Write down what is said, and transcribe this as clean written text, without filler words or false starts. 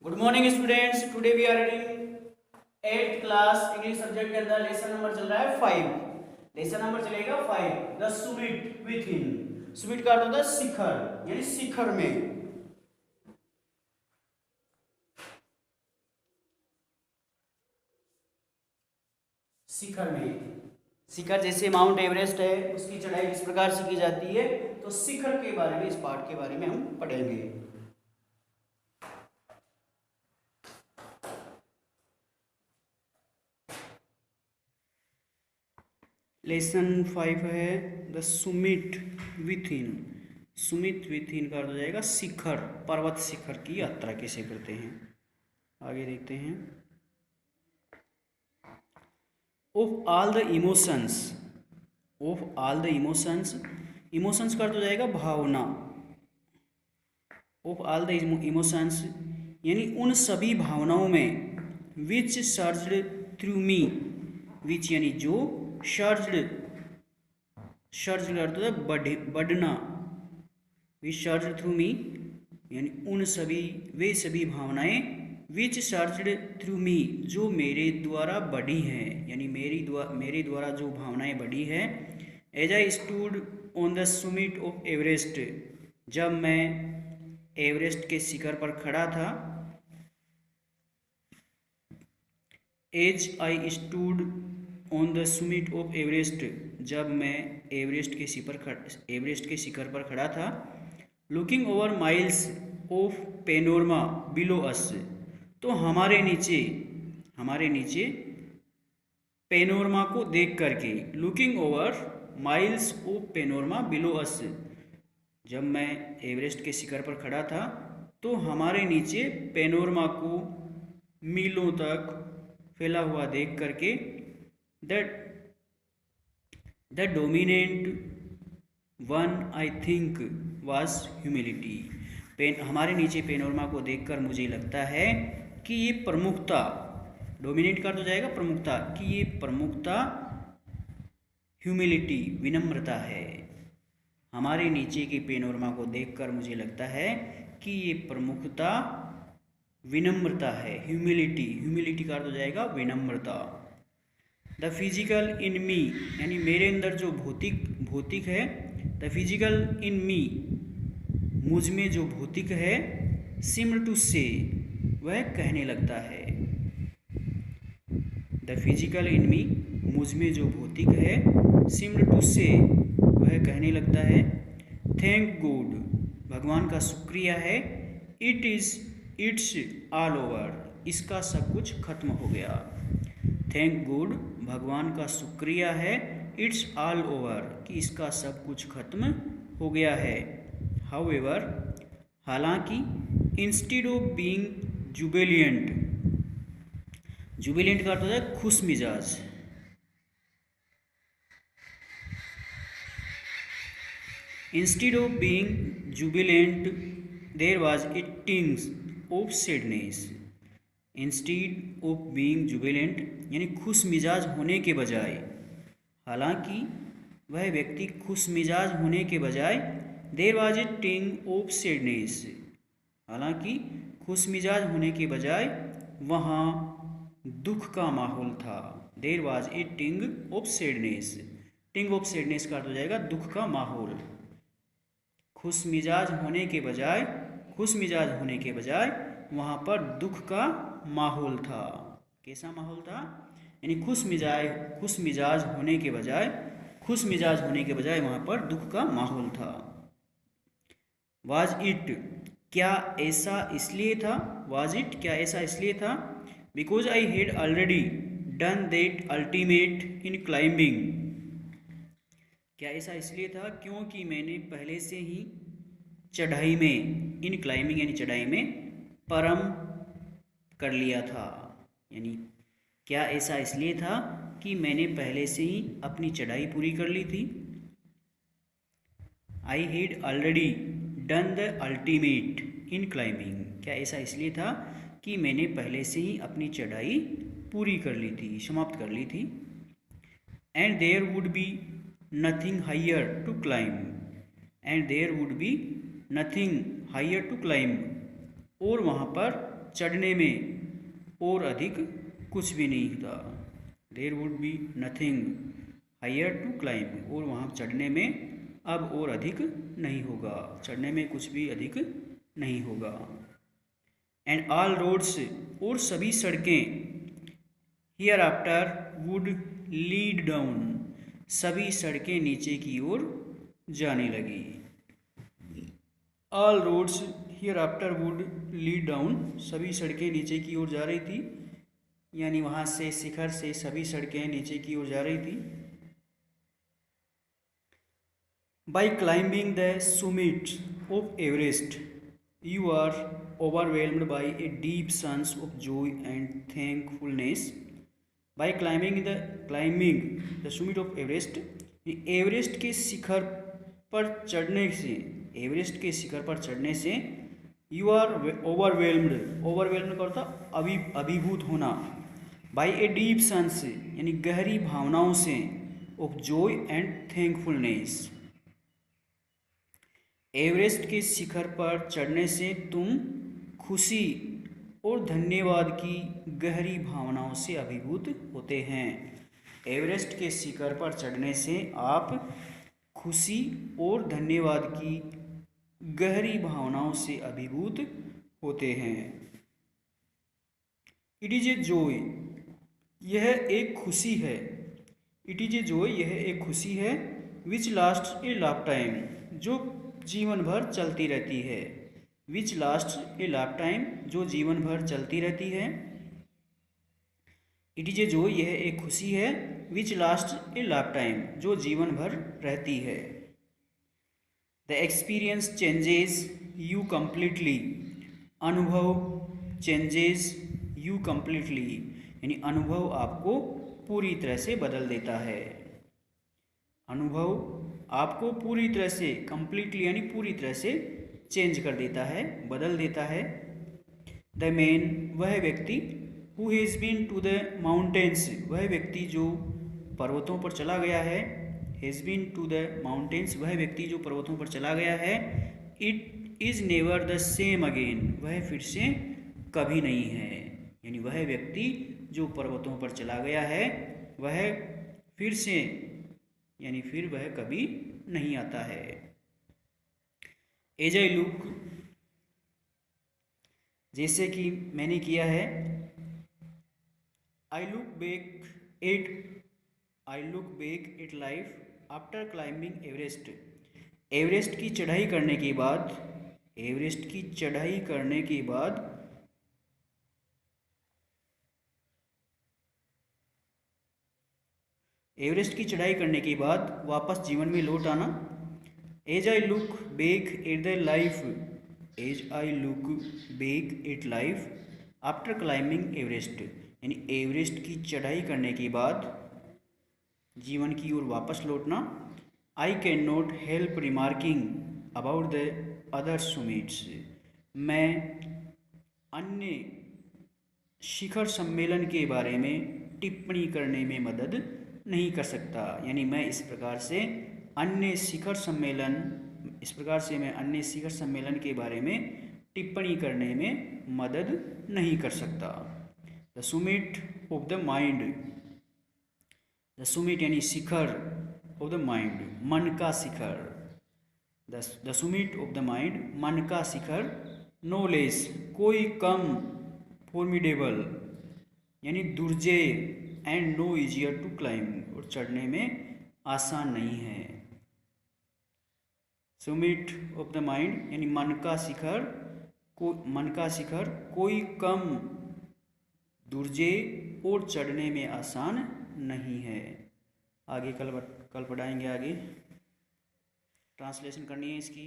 Good morning students, today we are reading 8th class English subject के अंदर lesson number चल रहा है 5। लेसन नंबर चलेगा 5, द सुमिट विथ इन। सुमिट का अर्थ होता है शिखर, यानी शिखर में। शिखर में, शिखर जैसे माउंट एवरेस्ट है, उसकी चढ़ाई किस प्रकार से की जाती है, तो शिखर के बारे में, इस पार्ट के बारे में हम पढ़ेंगे। लेसन 5 है the Sumit with in. Sumit with इन का अर्थ हो जाएगा शिखर, पर्वत शिखर की यात्रा कैसे करते हैं। आगे देखते हैं। Of all the emotions, of all the emotions, emotions का अर्थ हो जाएगा भावना। ऑफ ऑल द इमोशंस यानी उन सभी भावनाओं में, विच सर्ज्ड थ्रू मी, विच यानी जो, सर्ज्ड, सर्ज का अर्थ होता है बढ़ना, विच सर्ज्ड थ्रू मी यानी उन सभी, वे सभी भावनाएं, विच सर्ज्ड थ्रू मी जो मेरे द्वारा बढ़ी हैं, यानी मेरे द्वारा जो भावनाएं बढ़ी है। As I stood on the summit of Everest, जब मैं एवरेस्ट के शिखर पर खड़ा था। As I stood on the summit of Everest, जब मैं एवरेस्ट के शिखर पर खड़ा था। Looking over miles of panorama below us, तो हमारे नीचे पेनोरमा को देख करके, looking over miles of panorama below us, जब मैं एवरेस्ट के शिखर पर खड़ा था तो हमारे नीचे पेनोरमा को मीलों तक फैला हुआ देख करके, the dominant one I think was humility, हमारे नीचे पेनोरमा को देखकर मुझे लगता है कि ये प्रमुखता, डोमिनेट का तो जाएगा प्रमुखता, कि ये प्रमुखता ह्यूमिलिटी विनम्रता है। हमारे नीचे के पेनोरमा को देखकर मुझे लगता है कि ये प्रमुखता विनम्रता है। ह्यूमिलिटी का अर्थ हो जाएगा विनम्रता। द फिजिकल इन मी यानी मेरे अंदर जो भौतिक है, द फिजिकल इन मी मुझ में जो भौतिक है, सिम्र टू से वह कहने लगता है। द फिजिकल इन मी मुझ में जो भौतिक है, सिम्र टू से वह कहने लगता है। थैंक गॉड भगवान का शुक्रिया है। इट्स ऑल ओवर, इसका सब कुछ खत्म हो गया। थैंक गॉड भगवान का शुक्रिया है। इट्स ऑल ओवर कि इसका सब कुछ खत्म हो गया है। हाउएवर हालांकि, instead of being jubilant, jubilant का अर्थ होता है खुश मिजाज। Instead of being jubilant there was a tinges of sadness. Instead of being jubilant यानी खुश मिजाज होने के बजाय, हालांकि वह व्यक्ति खुश मिजाज होने के बजाय, देयर वाज ए टिंग ऑफ सैडनेस, हालांकि खुश मिजाज होने के बजाय वहाँ दुख का माहौल था। देयर वाज ए टिंग ऑफ सैडनेस, टिंग ऑफ सैडनेस का अर्थ हो जाएगा दुख का माहौल। खुश मिजाज होने के बजाय वहाँ पर दुख का माहौल था। कैसा माहौल था? यानी खुश मिजाज होने के बजाय वहाँ पर दुख का माहौल था। वाज इट क्या ऐसा इसलिए था? Because I had already done that ultimate in climbing, क्या ऐसा इसलिए था क्योंकि मैंने पहले से ही चढ़ाई में, इन क्लाइंबिंग यानी चढ़ाई में परम कर लिया था। यानी क्या ऐसा इसलिए था कि मैंने पहले से ही अपनी चढ़ाई पूरी कर ली थी। I had already done the ultimate in climbing, क्या ऐसा इसलिए था कि मैंने पहले से ही अपनी चढ़ाई पूरी कर ली थी, समाप्त कर ली थी। And there would be nothing higher to climb, and there would be nothing higher to climb, और वहाँ पर चढ़ने में और अधिक कुछ भी नहीं था। There would be nothing higher to climb, और वहाँ चढ़ने में अब और अधिक नहीं होगा, चढ़ने में कुछ भी अधिक नहीं होगा। एंड ऑल रोड्स, और सभी सड़कें, hereafter would lead down, सभी सड़कें नीचे की ओर जाने लगी। All roads hereafter would lead down, सभी सड़कें नीचे की ओर जा रही थी, यानी वहाँ से शिखर से सभी सड़कें नीचे की ओर जा रही थी। By climbing the summit of Everest you are overwhelmed by a deep sense of joy and thankfulness. By climbing the summit of Everest, Everest के शिखर पर चढ़ने से, एवरेस्ट के शिखर पर चढ़ने से यू आर ओवरवेल्म्ड करता अभिभूत होना, बाई ए डीप सेंस यानी गहरी भावनाओं से, of Joy and thankfulness. Everest के शिखर पर चढ़ने से तुम खुशी और धन्यवाद की गहरी भावनाओं से अभिभूत होते हैं। एवरेस्ट के शिखर पर चढ़ने से आप खुशी और धन्यवाद की गहरी भावनाओं से अभिभूत होते हैं। इट इज ए जॉय, यह एक खुशी है। इट इज ए जॉय, यह एक खुशी है। विच लास्ट ए लाइफ टाइम, जो जीवन भर चलती रहती है। विच लास्ट ए लाइफ टाइम, जो जीवन भर चलती रहती है। इट इज ए जॉय, यह एक खुशी है। विच लास्ट ए लाइफ टाइम, जो जीवन भर रहती है। The experience changes you completely, अनुभव चेंजेस यू कम्प्लीटली, यानी अनुभव आपको पूरी तरह से बदल देता है। अनुभव आपको पूरी तरह से, कम्प्लीटली यानी पूरी तरह से चेंज कर देता है, बदल देता है। द मैन, वह व्यक्ति, who has been to the mountains, वह व्यक्ति जो पर्वतों पर चला गया है। Has been to the mountains, वह व्यक्ति जो पर्वतों पर चला गया है। It is never the same again, वह फिर से कभी नहीं है, यानी वह व्यक्ति जो पर्वतों पर चला गया है वह फिर से, यानी फिर वह कभी नहीं आता है। एज आई लुक, जैसे कि मैंने किया है। आई look back at life after climbing Everest, Everest की चढ़ाई करने के बाद, एवरेस्ट की चढ़ाई करने के बाद एवरेस्ट की चढ़ाई करने के बाद वापस जीवन में लौट आना। As I look back at the life, as I look back at life after climbing Everest, यानी एवरेस्ट की चढ़ाई करने के बाद जीवन की ओर वापस लौटना। I can not help remarking about the other summits, मैं अन्य शिखर सम्मेलन के बारे में टिप्पणी करने में मदद नहीं कर सकता, यानी मैं इस प्रकार से अन्य शिखर सम्मेलन के बारे में टिप्पणी करने में मदद नहीं कर सकता। The summit of the mind, the summit यानी शिखर, ऑफ द माइंड मन का शिखर। The summit of the mind मन का शिखर। नो लेस कोई कम, फॉर्मिडेबल यानी दुर्जय, and no easier to climb और चढ़ने में आसान नहीं है। सुमिट ऑफ द माइंड यानी मन का शिखर, कोई कम दुर्जय और चढ़ने में आसान नहीं है। आगे कल पढ़ाएंगे, आगे ट्रांसलेशन करनी है इसकी।